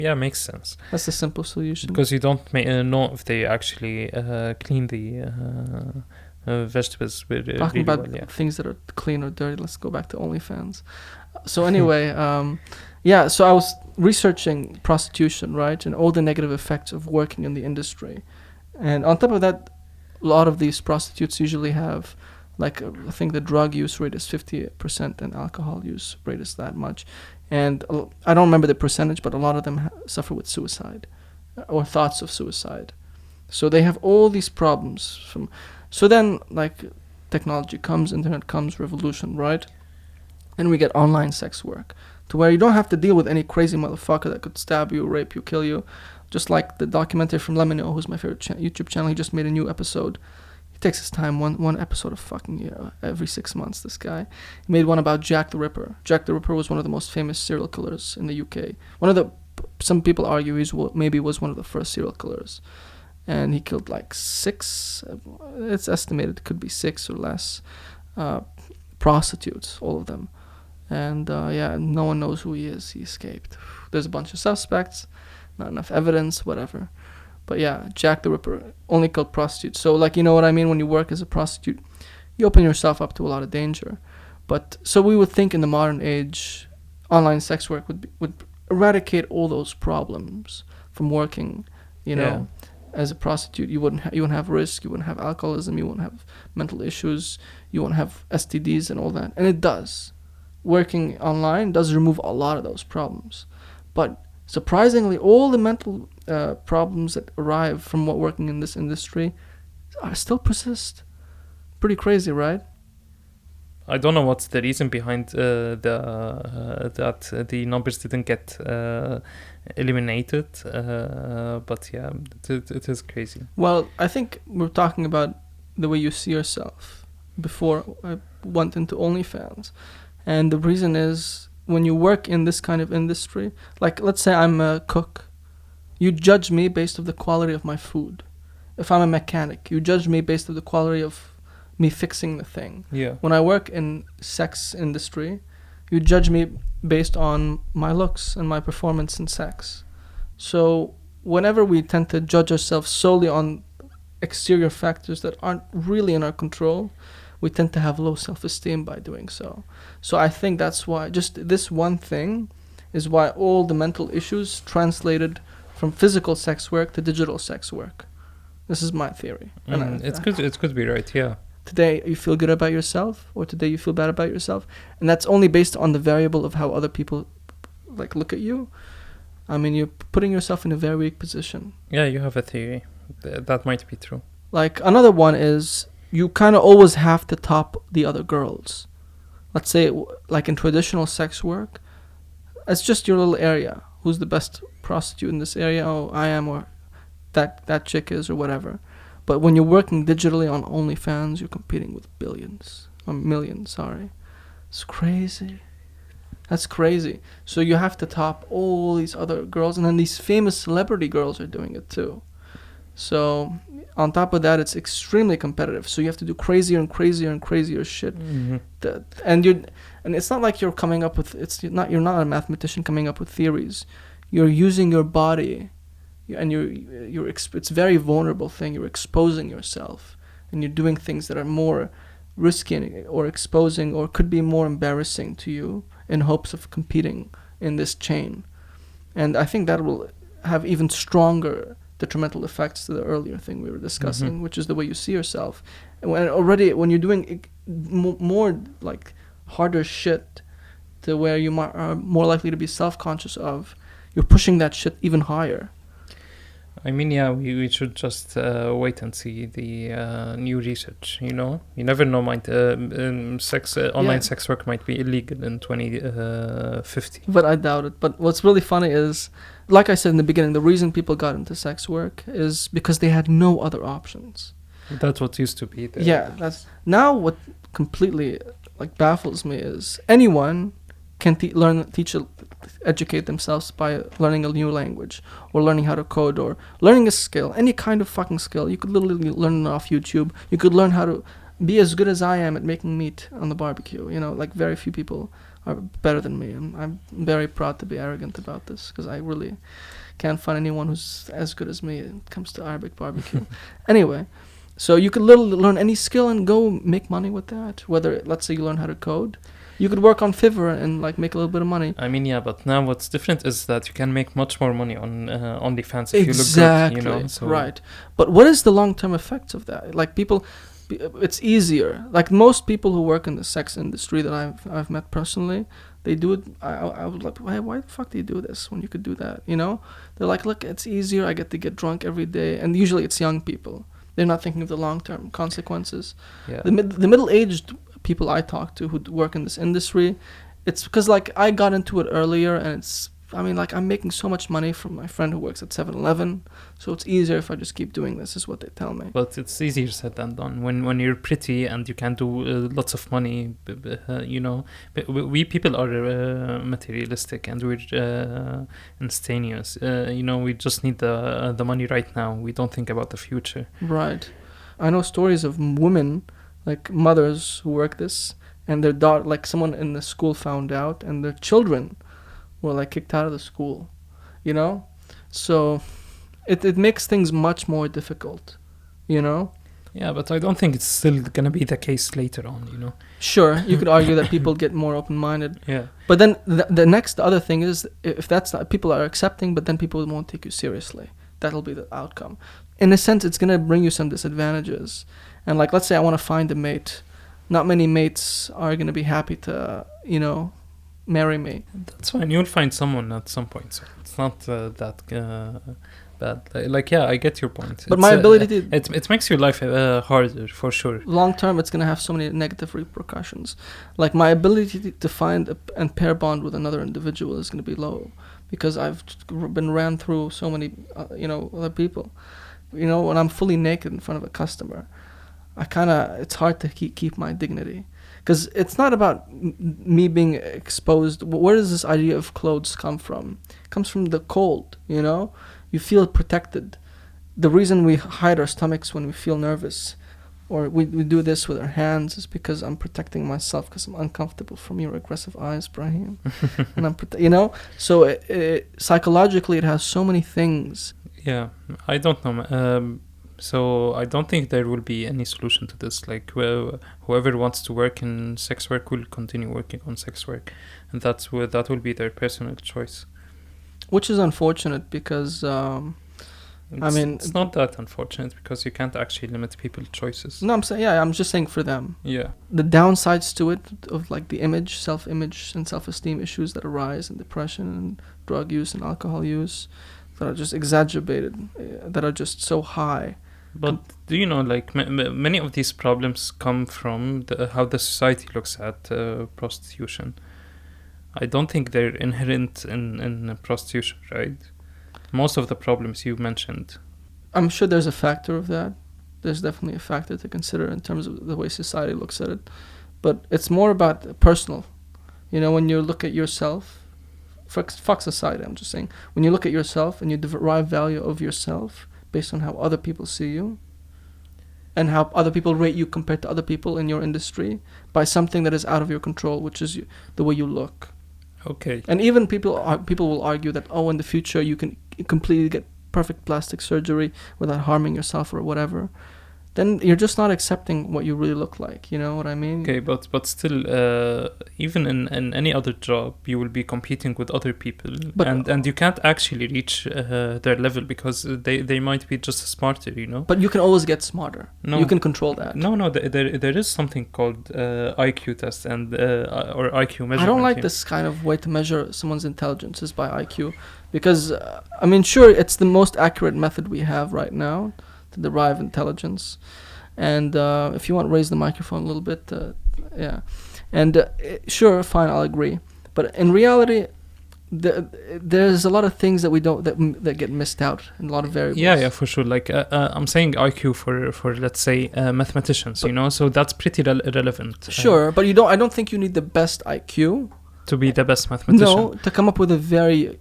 Yeah, makes sense. That's the simple solution. Because you don't know if they actually clean the vegetables Talking really about well. Yeah. things that are clean or dirty, let's go back to OnlyFans. So anyway, so I was researching prostitution, right, and all the negative effects of working in the industry. And on top of that, a lot of these prostitutes usually have, like, I think the drug use rate is 50% and alcohol use rate is that much. And I don't remember the percentage, but a lot of them suffer with suicide or thoughts of suicide. So they have all these problems. So then, like, technology comes, internet comes, revolution, right? And we get online sex work, to where you don't have to deal with any crazy motherfucker that could stab you, rape you, kill you. Just like the documentary from Lemino, who's my favorite YouTube channel. He just made a new episode. He takes his time, one episode of fucking every 6 months, this guy. He made one about Jack the Ripper. Jack the Ripper was one of the most famous serial killers in the UK. Some people argue maybe was one of the first serial killers. And he killed like 6, it's estimated it could be 6 or less, prostitutes, all of them. And no one knows who he is. He escaped. There's a bunch of suspects, not enough evidence, whatever. But yeah, Jack the Ripper only killed prostitutes. So, like, you know what I mean? When you work as a prostitute, you open yourself up to a lot of danger. But so we would think in the modern age, online sex work would eradicate all those problems from working, as a prostitute. You wouldn't have risk, you wouldn't have alcoholism, you wouldn't have mental issues, you wouldn't have STDs and all that. And it does. Working online does remove a lot of those problems. But surprisingly, all the mental problems that arrive from working in this industry still persist. Pretty crazy, right? I don't know what's the reason behind that the numbers didn't get eliminated, but yeah, it is crazy. Well, I think we're talking about the way you see yourself before I went into OnlyFans. And the reason is, when you work in this kind of industry, like, let's say I'm a cook, you judge me based on the quality of my food. If I'm a mechanic, you judge me based on the quality of me fixing the thing. Yeah. When I work in sex industry, you judge me based on my looks and my performance in sex. So whenever we tend to judge ourselves solely on exterior factors that aren't really in our control, we tend to have low self-esteem by doing so. So I think that's why just this one thing is why all the mental issues translated from physical sex work to digital sex work. This is my theory. It could be right, yeah. Today you feel good about yourself, or today you feel bad about yourself, and that's only based on the variable of how other people look at you. I mean, you're putting yourself in a very weak position. Yeah, you have a theory. That might be true. Like, another one is, you kind of always have to top the other girls. Let's say, like in traditional sex work, it's just your little area. Who's the best prostitute in this area? Oh, I am, or that chick is, or whatever. But when you're working digitally on OnlyFans, you're competing with millions, sorry. It's crazy. That's crazy. So you have to top all these other girls, and then these famous celebrity girls are doing it too. So on top of that, it's extremely competitive. So you have to do crazier and crazier and crazier shit. Mm-hmm. And it's not like you're coming up with, you're not a mathematician coming up with theories. You're using your body, and it's a very vulnerable thing. You're exposing yourself, and you're doing things that are more risky or exposing, or could be more embarrassing to you, in hopes of competing in this chain. And I think that will have even stronger detrimental effects to the earlier thing we were discussing, mm-hmm. which is the way you see yourself. And when you're doing more like harder shit, to where you are more likely to be self-conscious of, you're pushing that shit even higher. I mean, yeah, we should just wait and see the new research, You never know, online sex work might be illegal in 2050. But I doubt it. But what's really funny is, like I said in the beginning, the reason people got into sex work is because they had no other options. That's what used to be there. Yeah, now what completely baffles me is, anyone can educate themselves by learning a new language, or learning how to code, or learning a skill, any kind of fucking skill. You could literally learn it off YouTube. You could learn how to be as good as I am at making meat on the barbecue. You know, like very few people are better than me, and I'm very proud to be arrogant about this because I really can't find anyone who's as good as me when it comes to Arabic barbecue. Anyway, so you could literally learn any skill and go make money with that. Whether, let's say, you learn how to code, you could work on Fiverr and like make a little bit of money. I mean, yeah, but now what's different is that you can make much more money on OnlyFans if Exactly, you look good, you know. So right. But what is the long-term effects of that? Like people, it's easier. Like most people who work in the sex industry that I've met personally, they do it. I was like, why the fuck do you do this when you could do that? You know, they're like, look, it's easier. I get to get drunk every day, and usually it's young people. They're not thinking of the long-term consequences. Yeah. The middle-aged people I talk to who work in this industry, it's because like I got into it earlier, and it's, I mean, like I'm making so much money from my friend who works at 7-Eleven, so it's easier if I just keep doing this, is what they tell me. But it's easier said than done. When you're pretty and you can do lots of money, you know, we people are materialistic and we're instantaneous. You know, we just need the money right now. We don't think about the future. Right. I know stories of women, like mothers who work this, and their daughter, like someone in the school found out, and their children were like kicked out of the school, you know? So it makes things much more difficult, you know? Yeah, but I don't think it's still gonna be the case later on, you know? Sure, you could argue that people get more open-minded. Yeah. But then the other thing is, if that's not, people are accepting, but then people won't take you seriously. That'll be the outcome. In a sense, it's gonna bring you some disadvantages. And like, let's say I want to find a mate. Not many mates are going to be happy to, you know, marry me. That's fine. You'll find someone at some point. So it's not that bad. Like, yeah, I get your point. But my ability to... It makes your life harder, for sure. Long term, it's going to have so many negative repercussions. Like, my ability to find and pair bond with another individual is going to be low. Because I've been ran through so many, you know, other people. You know, when I'm fully naked in front of a customer, it's hard to keep my dignity, because it's not about me being exposed. Where does this idea of clothes come from? It comes from the cold, you know? You feel protected. The reason we hide our stomachs when we feel nervous, or we do this with our hands, is because I'm protecting myself, because I'm uncomfortable from your aggressive eyes, Brahim. And you know? So psychologically, it has so many things. Yeah, I don't know. So I don't think there will be any solution to this. Like, well, whoever wants to work in sex work will continue working on sex work, and that will be their personal choice. Which is unfortunate, because it's not that unfortunate, because you can't actually limit people's choices. No, I'm just saying for them. Yeah. The downsides to it, of like the image, self-image and self-esteem issues that arise, and depression and drug use and alcohol use, that are just exacerbated, that are just so high. But do you know, like, many of these problems come from how the society looks at prostitution. I don't think they're inherent in prostitution, right? Most of the problems you mentioned. I'm sure there's a factor of that. There's definitely a factor to consider in terms of the way society looks at it. But it's more about personal. You know, when you look at yourself, fuck society, I'm just saying. When you look at yourself and you derive value of yourself based on how other people see you, and how other people rate you compared to other people in your industry, by something that is out of your control, which is the way you look. Okay. And even people will argue that, in the future you can completely get perfect plastic surgery without harming yourself or whatever. Then you're just not accepting what you really look like. You know what I mean? Okay, but still, even in any other job, you will be competing with other people, and you can't actually reach their level, because they might be just smarter, you know. But you can always get smarter. No, you can control that. No, there is something called IQ test and or IQ measurement. I don't like this kind of way to measure someone's intelligence is by IQ, because sure, it's the most accurate method we have right now to derive intelligence. And if you want to raise the microphone a little bit, yeah. And sure, fine, I'll agree. But in reality, there's a lot of things that we don't that get missed out, and a lot of variables. Yeah, for sure. Like I'm saying IQ for let's say mathematicians, but, you know, so that's pretty relevant. Sure, but I don't think you need the best IQ to be the best mathematician. No, to come up with a very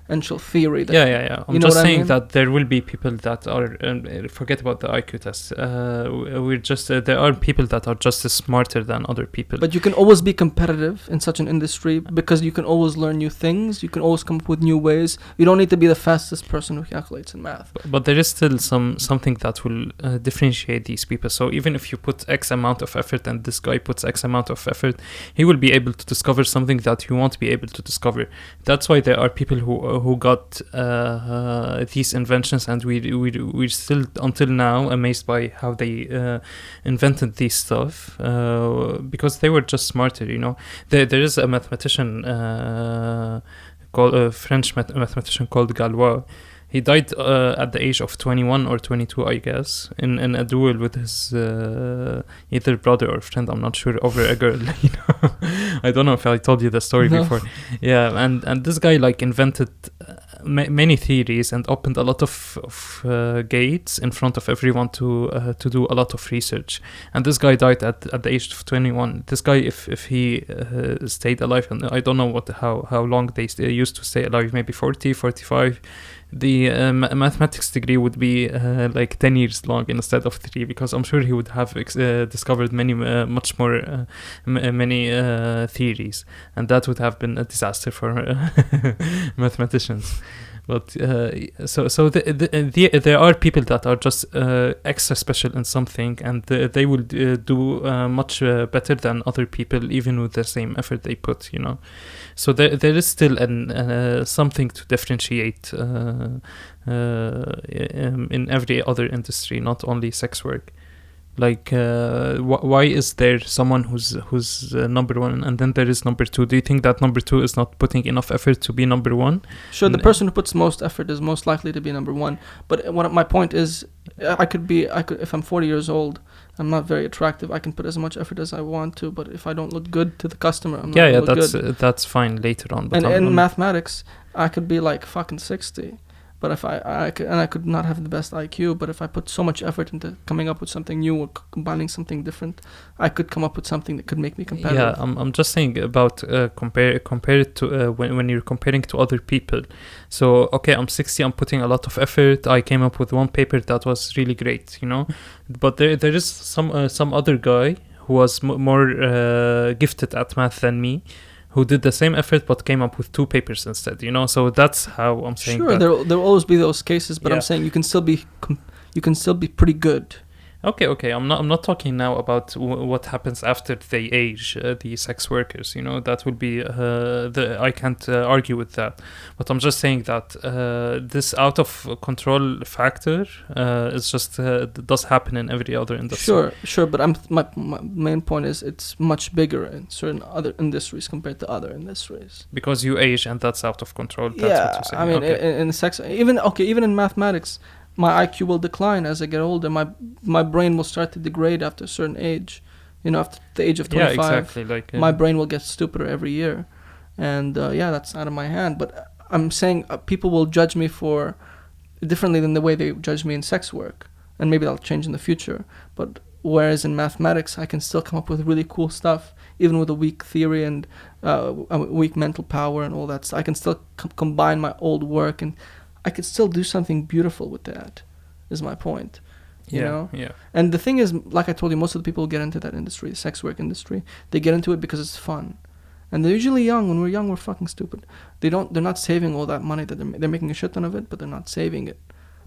differential theory. That, yeah. I'm you know just what I saying mean? that there will be people that are forget about the IQ test. We're just there are people that are just as smarter than other people. But you can always be competitive in such an industry because you can always learn new things. You can always come up with new ways. You don't need to be the fastest person who calculates in math. But there is still something that will differentiate these people. So even if you put X amount of effort and this guy puts X amount of effort, he will be able to discover something that you won't be able to discover. That's why there are people who got these inventions, and we're still until now amazed by how they invented these stuff because they were just smarter. You know, there is a mathematician called a French mathematician called Galois. He died at the age of 21 or 22, I guess, in a duel with his either brother or friend, I'm not sure, over a girl. You know? I don't know if I told you the story before. Yeah, and this guy like invented many theories and opened a lot of gates in front of everyone to do a lot of research. And this guy died at the age of 21. This guy, if he stayed alive, and I don't know how long they used to stay alive, maybe 40, 45. The mathematics degree would be like 10 years long instead of 3, because I'm sure he would have discovered much more theories, and that would have been a disaster for mathematicians. But so there are people that are just extra special in something, and they will do much better than other people, even with the same effort they put. You know, so there is still something to differentiate in every other industry, not only sex work. Like, why is there someone who's number one, and then there is number two? Do you think that number two is not putting enough effort to be number one? Sure, the person who puts most effort is most likely to be number one. But my point is, I could if I'm 40 years old, I'm not very attractive, I can put as much effort as I want to, but if I don't look good to the customer, I'm not gonna look good. That's fine later on. But and in mathematics, I could be like fucking 60. But if I could not have the best IQ, but if I put so much effort into coming up with something new or combining something different, I could come up with something that could make me competitive. Yeah, I'm just saying about compare it to when you're comparing to other people. So okay, I'm 60, I'm putting a lot of effort. I came up with one paper that was really great, you know. But there is some other guy who was more gifted at math than me, who did the same effort but came up with 2 papers instead, you know. So that's how I'm saying. Sure, there will always be those cases, but I'm saying you can still be pretty good. Okay. I'm not talking now about what happens after they age, the sex workers. You know, that would be I can't argue with that. But I'm just saying that this out of control factor is just does happen in every other industry. Sure. But my main point is it's much bigger in certain other industries compared to other industries. Because you age and that's out of control. That's yeah, what you're saying. I mean, in sex, even in mathematics, my IQ will decline as I get older. My brain will start to degrade after a certain age. You know, after the age of 25, yeah, exactly. My brain will get stupider every year. And that's out of my hand. But I'm saying people will judge me for differently than the way they judge me in sex work. And maybe that'll change in the future. But whereas in mathematics, I can still come up with really cool stuff, even with a weak theory and a weak mental power and all that stuff. I can still combine my old work, and I could still do something beautiful with that, is my point. You know? Yeah. And the thing is, like I told you, most of the people who get into that industry, the sex work industry, they get into it because it's fun. And they're usually young. When we're young, we're fucking stupid. They're not saving all that money that they're making a shit ton of it, but they're not saving it.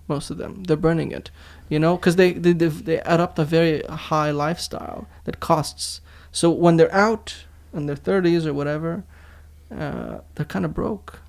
Most of them, they're burning it, you know, because they adopt a very high lifestyle that costs. So when they're out in their 30s or whatever, they're kind of broke.